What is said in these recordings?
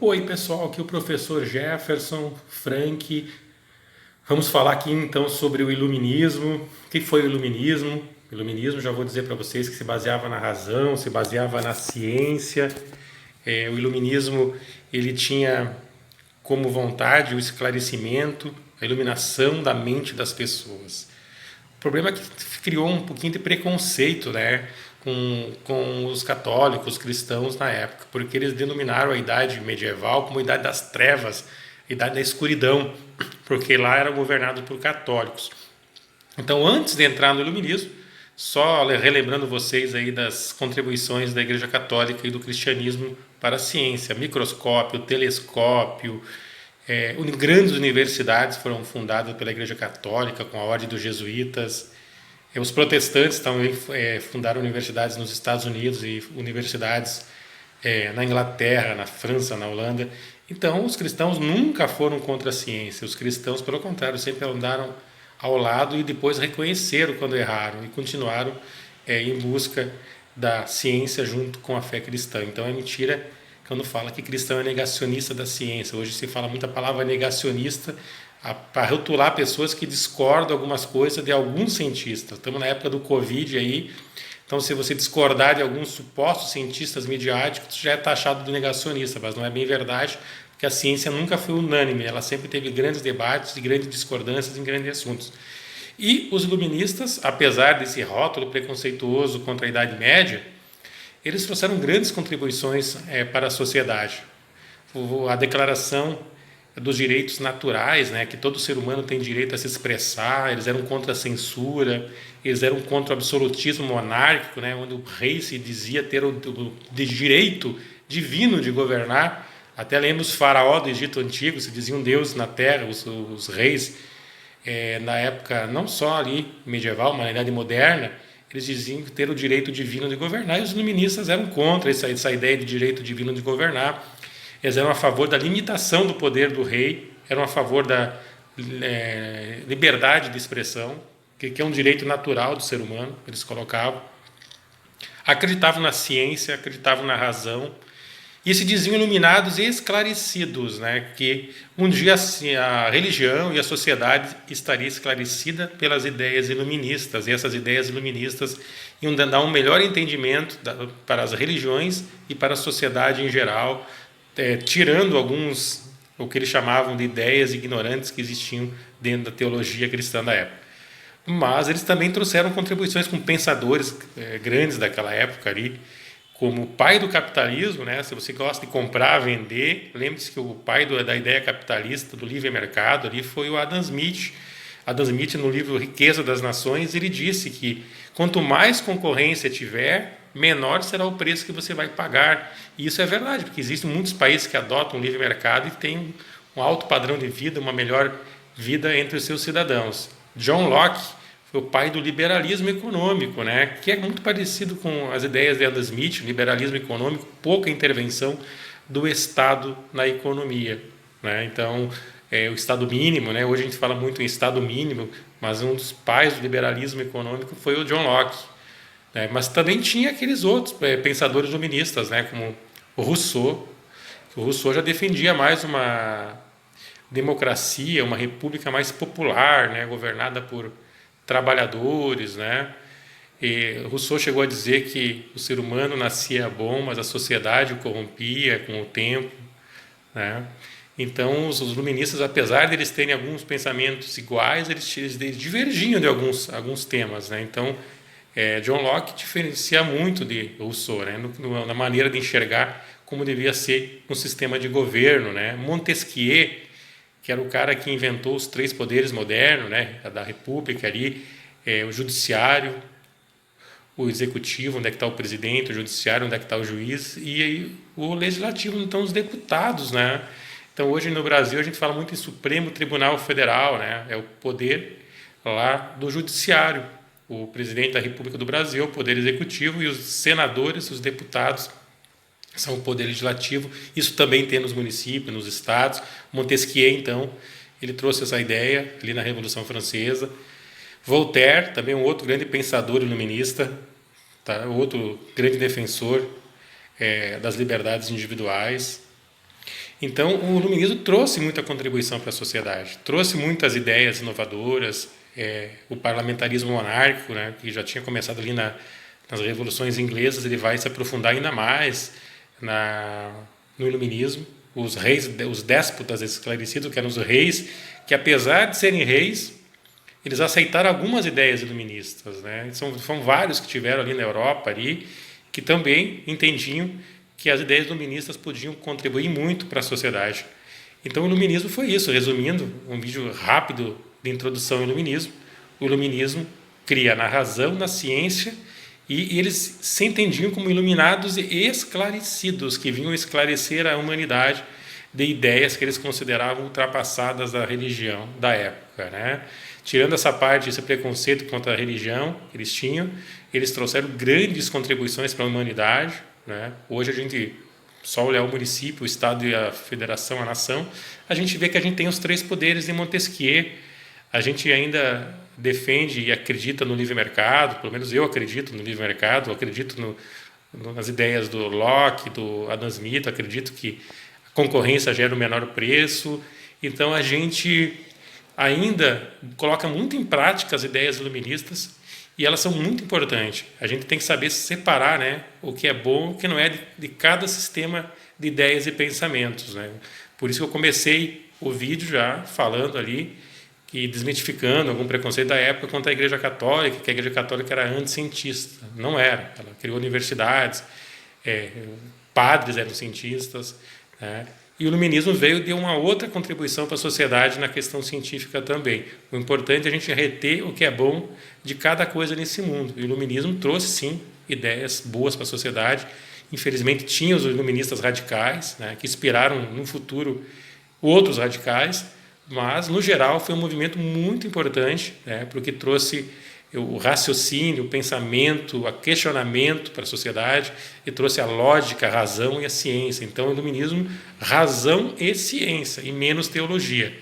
Oi pessoal, aqui é o professor Jefferson Frank. Vamos falar aqui então sobre o iluminismo. O que foi o iluminismo? O iluminismo, já vou dizer para vocês que se baseava na razão, se baseava na ciência. O iluminismo ele tinha como vontade o esclarecimento, a iluminação da mente das pessoas. O problema é que criou um pouquinho de preconceito, né, com os católicos, cristãos na época, porque eles denominaram a idade medieval como a idade das trevas, a idade da escuridão, porque lá era governado por católicos. Então, antes de entrar no iluminismo, só relembrando vocês aí das contribuições da Igreja Católica e do cristianismo para a ciência, microscópio, telescópio, grandes universidades foram fundadas pela Igreja Católica com a Ordem dos Jesuítas. Os protestantes também fundaram universidades nos Estados Unidos e universidades na Inglaterra, na França, na Holanda. Então, os cristãos nunca foram contra a ciência. Os cristãos, pelo contrário, sempre andaram ao lado e depois reconheceram quando erraram e continuaram em busca da ciência junto com a fé cristã. Então, é mentira quando fala que cristão é negacionista da ciência. Hoje se fala muito a palavra negacionista para rotular pessoas que discordam algumas coisas de alguns cientistas. Estamos na época do Covid aí, então se você discordar de alguns supostos cientistas midiáticos, já é taxado de negacionista, mas não é bem verdade, porque a ciência nunca foi unânime, ela sempre teve grandes debates e grandes discordâncias em grandes assuntos. E os iluministas, apesar desse rótulo preconceituoso contra a Idade Média, eles trouxeram grandes contribuições para a sociedade. A Declaração dos Direitos Naturais, né, que todo ser humano tem direito a se expressar, eles eram contra a censura, eles eram contra o absolutismo monárquico, né, onde o rei se dizia ter o direito divino de governar. Até lembra os faraós do Egito Antigo, se diziam deuses na terra, os reis, na época não só ali medieval, mas na Idade Moderna, eles diziam ter o direito divino de governar, e os iluministas eram contra essa ideia de direito divino de governar. Eles eram a favor da limitação do poder do rei, eram a favor da liberdade de expressão, que é um direito natural do ser humano, eles colocavam. Acreditavam na ciência, acreditavam na razão, e se diziam iluminados e esclarecidos, né, que um dia a religião e a sociedade estaria esclarecida pelas ideias iluministas, e essas ideias iluministas iam dar um melhor entendimento para as religiões e para a sociedade em geral, tirando alguns, o que eles chamavam de ideias ignorantes que existiam dentro da teologia cristã da época. Mas eles também trouxeram contribuições com pensadores grandes daquela época ali, como o pai do capitalismo, né? Se você gosta de comprar, vender, lembre-se que o pai da ideia capitalista, do livre mercado, ali foi o Adam Smith. Adam Smith, no livro Riqueza das Nações, ele disse que quanto mais concorrência tiver, menor será o preço que você vai pagar. E isso é verdade, porque existem muitos países que adotam o livre mercado e têm um alto padrão de vida, uma melhor vida entre os seus cidadãos. John Locke foi o pai do liberalismo econômico, né? Que é muito parecido com as ideias de Adam Smith, liberalismo econômico, pouca intervenção do Estado na economia, né? Então, o Estado mínimo, né? Hoje a gente fala muito em Estado mínimo, mas um dos pais do liberalismo econômico foi o John Locke, né? Mas também tinha aqueles outros pensadores iluministas, né? Como o Rousseau. O Rousseau já defendia mais uma democracia, uma república mais popular, né? Governada por trabalhadores, né? E Rousseau chegou a dizer que o ser humano nascia bom, mas a sociedade o corrompia com o tempo, né? Então, os iluministas, apesar de eles terem alguns pensamentos iguais, eles divergiam de alguns temas, né? Então, John Locke diferencia muito de Rousseau, né? Na maneira de enxergar como devia ser um sistema de governo, né? Montesquieu, que era o cara que inventou os três poderes modernos, né, da República ali, o judiciário, o executivo, onde é que está o presidente, o judiciário, onde é que está o juiz, e o legislativo, então os deputados, né? Então hoje no Brasil a gente fala muito em Supremo Tribunal Federal, né? É o poder lá do judiciário, o presidente da República do Brasil, o poder executivo, e os senadores, os deputados, são o poder legislativo. Isso também tem nos municípios, nos estados. Montesquieu, então, ele trouxe essa ideia ali na Revolução Francesa. Voltaire, também um outro grande pensador iluminista, tá? Outro grande defensor das liberdades individuais. Então, o iluminismo trouxe muita contribuição para a sociedade, trouxe muitas ideias inovadoras, o parlamentarismo monárquico, né, que já tinha começado ali nas revoluções inglesas, ele vai se aprofundar ainda mais no iluminismo. Os reis, os déspotas esclarecidos, que eram os reis, que apesar de serem reis, eles aceitaram algumas ideias iluministas, né? São vários que tiveram ali na Europa, ali, que também entendiam que as ideias iluministas podiam contribuir muito para a sociedade. Então, o iluminismo foi isso. Resumindo, um vídeo rápido de introdução ao iluminismo. O iluminismo cria na razão, na ciência, e eles se entendiam como iluminados e esclarecidos, que vinham esclarecer a humanidade de ideias que eles consideravam ultrapassadas da religião da época, né? Tirando essa parte, esse preconceito contra a religião que eles tinham, eles trouxeram grandes contribuições para a humanidade, né? Hoje a gente só olhar o município, o estado e a federação, a nação, a gente vê que a gente tem os 3 poderes de Montesquieu. A gente ainda defende e acredita no livre mercado, pelo menos eu acredito no livre mercado, acredito nas ideias do Locke, do Adam Smith, acredito que a concorrência gera o menor preço. Então a gente ainda coloca muito em prática as ideias iluministas e elas são muito importantes. A gente tem que saber separar, né, o que é bom e o que não é de cada sistema de ideias e pensamentos, né? Por isso que eu comecei o vídeo já falando ali e desmitificando algum preconceito da época contra a Igreja Católica, que a Igreja Católica era anticientista. Não era. Ela criou universidades, padres eram cientistas, né? E o iluminismo veio de uma outra contribuição para a sociedade na questão científica também. O importante é a gente reter o que é bom de cada coisa nesse mundo. O iluminismo trouxe, sim, ideias boas para a sociedade. Infelizmente, tinha os iluministas radicais, né, que inspiraram no futuro outros radicais, mas, no geral, foi um movimento muito importante, né, porque trouxe o raciocínio, o pensamento, o questionamento para a sociedade e trouxe a lógica, a razão e a ciência. Então, o iluminismo, razão e ciência, e menos teologia.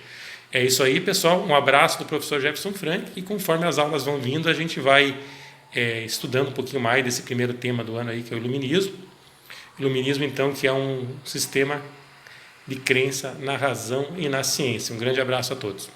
É isso aí, pessoal. Um abraço do professor Jefferson Frank e conforme as aulas vão vindo, a gente vai estudando um pouquinho mais desse primeiro tema do ano aí, que é o iluminismo. Iluminismo, então, que é um sistema de crença na razão e na ciência. Um grande abraço a todos.